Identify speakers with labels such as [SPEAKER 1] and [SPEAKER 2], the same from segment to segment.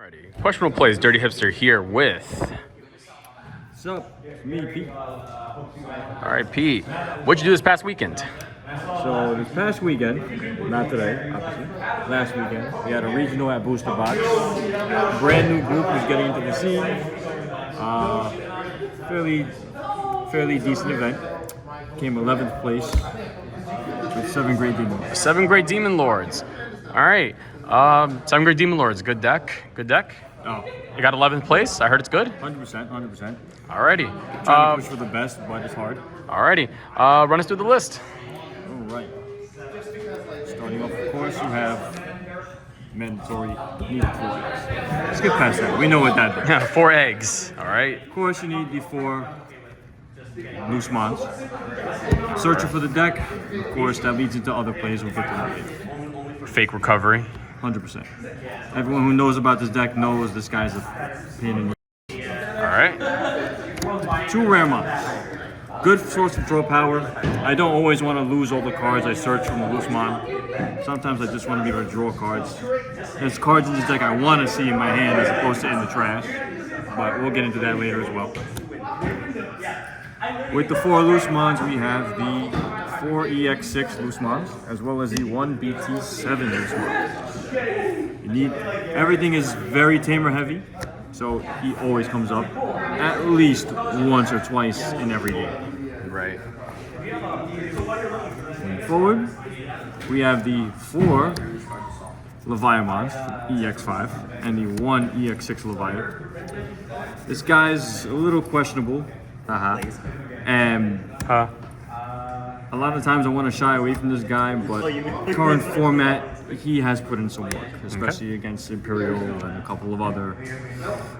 [SPEAKER 1] Alrighty. Questionable plays, Dirty Hipster here with.
[SPEAKER 2] What's up? It's me, Pete.
[SPEAKER 1] Alright, Pete. What'd you do this past weekend?
[SPEAKER 2] So this past weekend, not today, obviously, last weekend, we had a regional at Booster Box. Brand new group was getting into the scene. Fairly decent event. Came 11th place with 7 great demon lords.
[SPEAKER 1] 7 great demon lords. Alright. 7 great demon lords. Good deck. Good deck.
[SPEAKER 2] Oh,
[SPEAKER 1] You got 11th place. I heard it's good.
[SPEAKER 2] 100%.
[SPEAKER 1] Alrighty.
[SPEAKER 2] Trying to push for the best, but it's hard.
[SPEAKER 1] Alrighty. Run us through the list.
[SPEAKER 2] All right. Starting off, of course, you have mandatory need 4 eggs. Let's get past that. We know what that is.
[SPEAKER 1] 4 eggs. Alright.
[SPEAKER 2] Of course, you need the 4 loose mons. Searching for the deck. Of course, that leads into other plays we'll get to that later.
[SPEAKER 1] Fake recovery.
[SPEAKER 2] 100%. Everyone who knows about this deck knows this guy's a pain in the
[SPEAKER 1] Alright.
[SPEAKER 2] 2 rare mons. Good source of draw power. I don't always want to lose all the cards I search from the loose mon. Sometimes I just want to be able to draw cards. There's cards in this deck I want to see in my hand as opposed to in the trash. But we'll get into that later as well. With the 4 loose mons, we have the 4 EX6 loose mons, as well as the 1 BT7 loose mons. You need, everything is very tamer heavy, so he always comes up at least once or twice in every game.
[SPEAKER 1] Right.
[SPEAKER 2] Moving forward, we have the 4 Leviamons, EX5, and the 1 EX6 Leviathan. This guy's a little questionable, and a lot of times I want to shy away from this guy, but current format, he has put in some work, especially against Imperial and a couple of other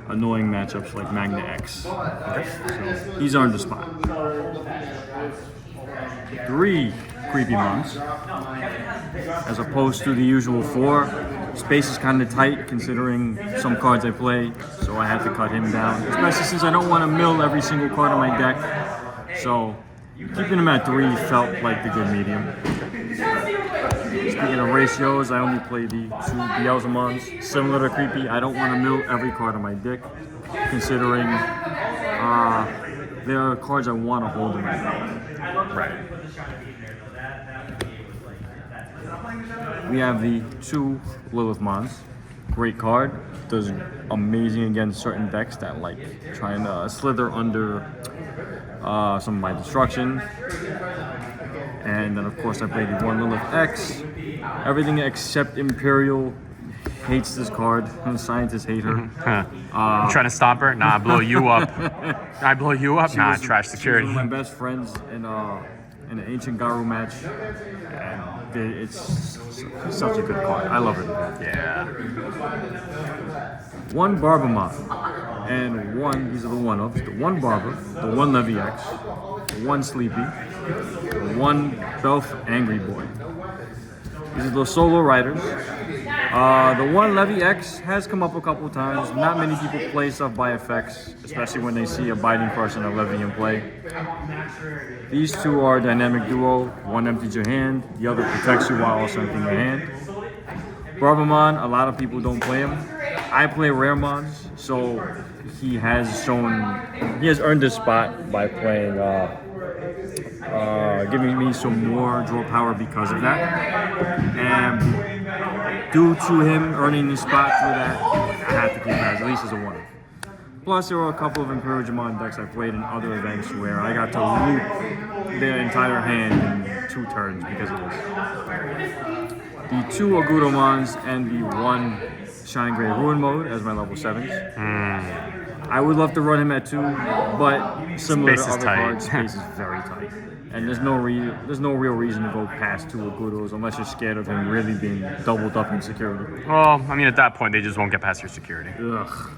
[SPEAKER 2] annoying matchups like Magna X. So he's earned the spot. 3 creepy mons, as opposed to the usual 4. Space is kind of tight considering some cards I play, so I had to cut him down, especially since I don't want to mill every single card on my deck. So keeping him at 3 felt like the good medium. Speaking of ratios, I only play the 2 Beelzemons. Similar to Creepy, I don't want to mill every card on my deck, considering there are cards I want to hold in my deck.
[SPEAKER 1] Right.
[SPEAKER 2] We have the 2 Lilith Mons. Great card. Does amazing against certain decks that like trying to slither under some of my destruction. And then of course I play the 1 Lilith X. Everything except Imperial hates this card, and scientists hate her.
[SPEAKER 1] You trying to stop her? Nah, I blow you up. I blow you up? Nah, trash security.
[SPEAKER 2] She was one of my best friends in an Ancient Garu match. And it's such a good card. I love her.
[SPEAKER 1] Yeah.
[SPEAKER 2] 1 Barbamon and 1, these are the 1 of the 1 Barber, the 1 Levy X, the 1 Sleepy, the 1 Belf Angry Boy. These are the solo riders. The 1 Levy X has come up a couple times. Not many people play stuff by effects, especially when they see a Biting Crush and a Levy in play. These 2 are a dynamic duo. 1 empties your hand, the other protects you while also emptying your hand. Barbamon, a lot of people don't play him. I play rare mons, so he has earned this spot by playing, giving me some more draw power because of that. And due to him earning this spot through that, I have to keep him at least as a 1. Plus, there were a couple of Imperial Digimon decks I played in other events where I got to loop their entire hand in 2 turns because of this. The 2 Agudamons and the 1 Shining Gray Ruin mode as my level 7s. I would love to run him at 2, but similar
[SPEAKER 1] Space
[SPEAKER 2] to
[SPEAKER 1] is
[SPEAKER 2] other
[SPEAKER 1] tight.
[SPEAKER 2] cards, space is very tight. And there's no real reason to go past 2 Agudos unless you're scared of him really being doubled up in security.
[SPEAKER 1] Well, I mean, at that point, they just won't get past your security.
[SPEAKER 2] Ugh.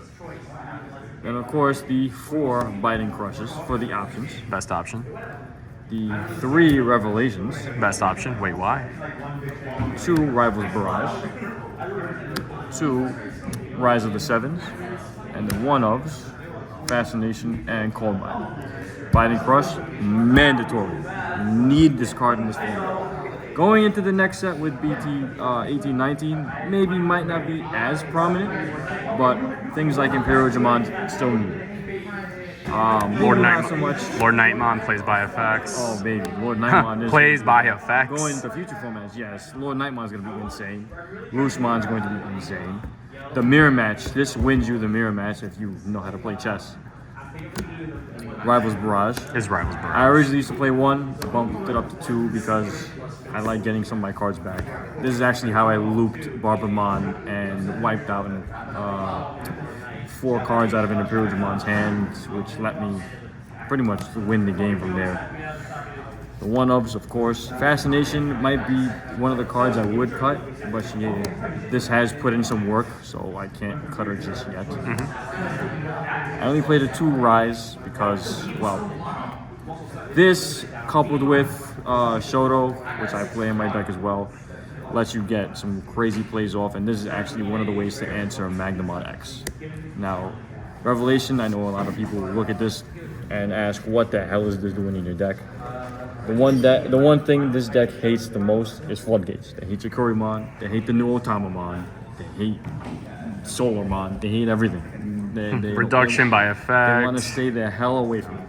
[SPEAKER 2] And of course, the 4 Biting Crushes for the options.
[SPEAKER 1] Best option.
[SPEAKER 2] The 3 Revelations.
[SPEAKER 1] Best option. Wait, why?
[SPEAKER 2] 2 Rivals Barrage. 2 Rise of the Sevens. And then 1 ofs Fascination and Coldbite. Biting Crush, mandatory. Need this card in this format. Going into the next set with BT 1819, maybe might not be as prominent, but things like Imperial Digimon still needed.
[SPEAKER 1] Lord
[SPEAKER 2] Not so much.
[SPEAKER 1] Lord Nightmon plays by effects.
[SPEAKER 2] Oh baby, Lord Nightmon is
[SPEAKER 1] plays by effects.
[SPEAKER 2] going into future formats. Yes, Lord Nightmon's going to be insane. Loosemon's going to be insane. The mirror match. This wins you the mirror match if you know how to play chess. Rivals Barrage.
[SPEAKER 1] His rivals, bro.
[SPEAKER 2] I originally used to play 1, bumped it up to 2 because I like getting some of my cards back. This is actually how I looped Barbamon and wiped out 4 cards out of an Imperial Digimon's hand, which let me pretty much win the game from there. The one-ups, of course. Fascination might be one of the cards I would cut, but this has put in some work, so I can't cut her just yet. I only played a 2 Rise because, well, this coupled with Shoto, which I play in my deck as well, lets you get some crazy plays off, and this is actually one of the ways to answer Magnamon X. Now, Revelation, I know a lot of people look at this and ask, what the hell is this doing in your deck? The one thing this deck hates the most is Floodgates. They hate Chikurimon, they hate the new Otamamon, they hate Solarmon, they hate everything.
[SPEAKER 1] Reduction by effect.
[SPEAKER 2] They want to stay the hell away from it.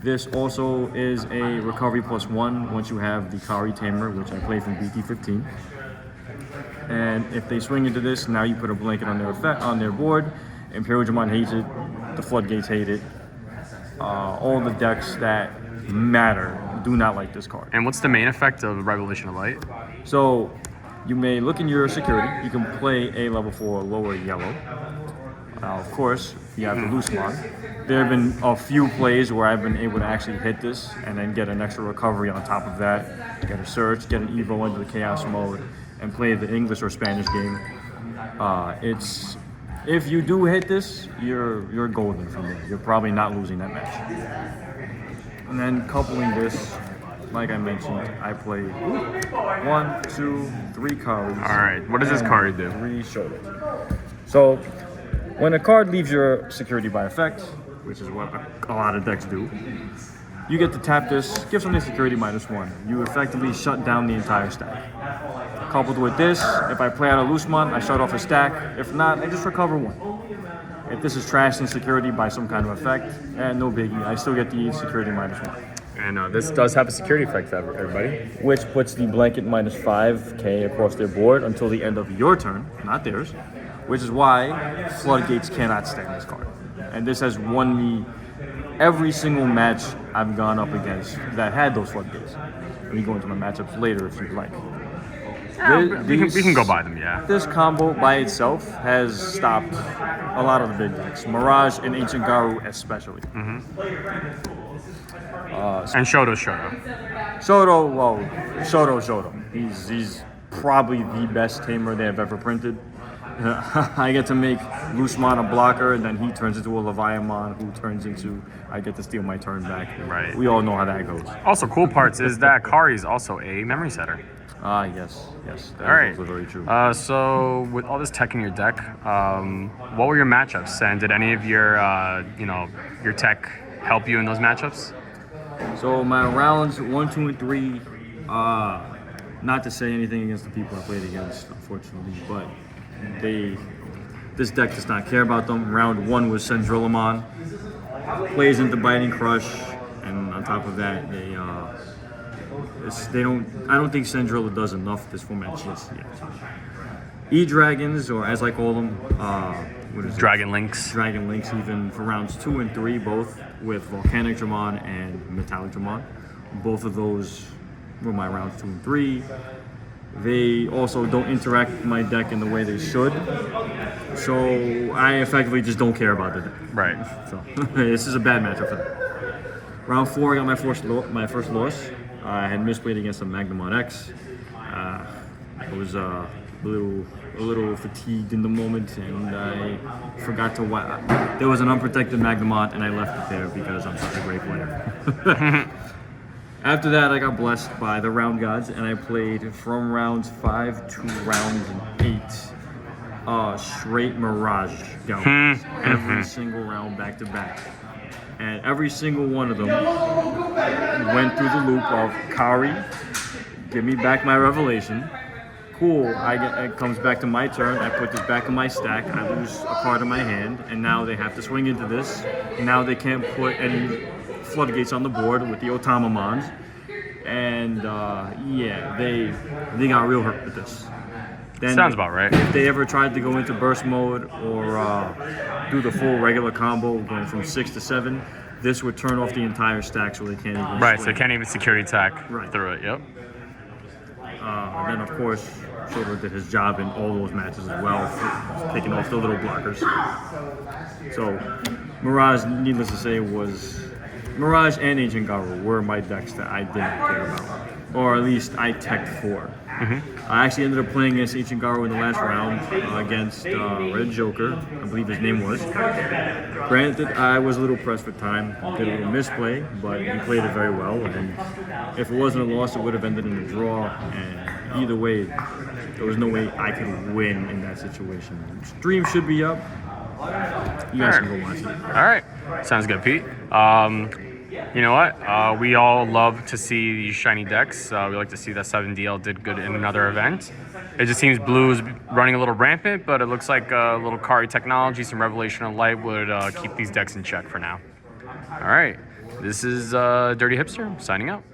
[SPEAKER 2] This also is a recovery +1 once you have the Kari Tamer, which I play from BT15. And if they swing into this, now you put a blanket on their board. Imperial Digimon hates it. The Floodgates hate it. All the decks that matter do not like this card.
[SPEAKER 1] And what's the main effect of Revelation of Light?
[SPEAKER 2] So you may look in your security. You can play a level 4 lower yellow. Of course, you have the Loosemon. There have been a few plays where I've been able to actually hit this and then get an extra recovery on top of that, get a search, get an Evo into the Chaos mode, and play the English or Spanish game. If you do hit this, you're golden from there. You're probably not losing that match. And then coupling this, like I mentioned, I play 1, 2, 3 cards.
[SPEAKER 1] All right, what does this card do?
[SPEAKER 2] 3 shoulders. So when a card leaves your security by effect, which is what a lot of decks do, you get to tap this, give something security -1. You effectively shut down the entire stack. Coupled with this, if I play out a Loosemon, I shut off a stack. If not, I just recover 1. If this is trashed in security by some kind of effect, no biggie, I still get the security -1.
[SPEAKER 1] And this does have a security effect, everybody.
[SPEAKER 2] Which puts the blanket -5k across their board until the end of your turn, not theirs. Which is why Floodgates cannot stand this card. And this has won me every single match I've gone up against that had those Floodgates. Let me go into my matchups later if you'd like.
[SPEAKER 1] We can go by them, yeah.
[SPEAKER 2] This combo by itself has stopped a lot of the big decks. Mirage and Ancient Garu especially.
[SPEAKER 1] And Shoto.
[SPEAKER 2] Shoto. He's probably the best tamer they have ever printed. I get to make Loosemon a blocker, and then he turns into a Leviathan, who turns into, I get to steal my turn back.
[SPEAKER 1] Right.
[SPEAKER 2] We all know how that goes.
[SPEAKER 1] Also, cool parts is that Kari is also a memory setter.
[SPEAKER 2] Yes. That
[SPEAKER 1] All right.
[SPEAKER 2] is also very true.
[SPEAKER 1] So with all this tech in your deck, what were your matchups? And did any of your, your tech help you in those matchups?
[SPEAKER 2] So my rounds 1, 2, and 3, not to say anything against the people I played against, unfortunately, but this deck does not care about them. Round 1 was Sendrillamon, plays into Biting Crush, and on top of that, I don't think Sendrilla does enough this format just yet. E-Dragons, or as I call them, what is it?
[SPEAKER 1] Dragon Links.
[SPEAKER 2] Dragon Links, even for rounds 2 and 3, both with Volcanic Dramon and Metallic Dramon. Both of those were my rounds 2 and 3. They also don't interact with my deck in the way they should, so I effectively just don't care about the deck.
[SPEAKER 1] Right.
[SPEAKER 2] So this is a bad matchup for them. Round 4, I got my first loss. I had misplayed against a Magnamon X. I was a little fatigued in the moment, and I forgot to wipe. There was an unprotected Magnamon, and I left it there because I'm such a great player. After that, I got blessed by the round gods, and I played from rounds 5 to round 8 straight Mirage galleries. Every single round back to back. And every single one of them went through the loop of Kari, Give me back my revelation. Cool. It comes back to my turn. I put this back in my stack. I lose a card in my hand, and now they have to swing into this. Now they can't put any floodgates on the board with the Otamamons. And yeah, they got real hurt with this. Then
[SPEAKER 1] Sounds about right.
[SPEAKER 2] If they ever tried to go into burst mode or do the full regular combo, going from 6 to 7, this would turn off the entire stack, so they can't even.
[SPEAKER 1] Right,
[SPEAKER 2] swing.
[SPEAKER 1] so they can't even security attack
[SPEAKER 2] Right.
[SPEAKER 1] through it. Yep.
[SPEAKER 2] And then, of course, Shorter did his job in all those matches as well, taking off the little blockers. So, Mirage, needless to say, was Mirage and Ancient Garu were my decks that I didn't care about, or at least I teched for. I actually ended up playing against Ancient Garu in the last round against Red Joker, I believe his name was. Granted, I was a little pressed for time, did a little misplay, but he played it very well. And if it wasn't a loss, it would have ended in a draw. And either way, there was no way I could win in that situation. Stream should be up. You guys can go watch it.
[SPEAKER 1] All right. Sounds good, Pete. You know what? We all love to see these shiny decks. We like to see that 7DL did good in another event. It just seems blue is running a little rampant, but it looks like a little Kari technology, some Revelation of Light would keep these decks in check for now. All right. This is Dirty Hipster signing out.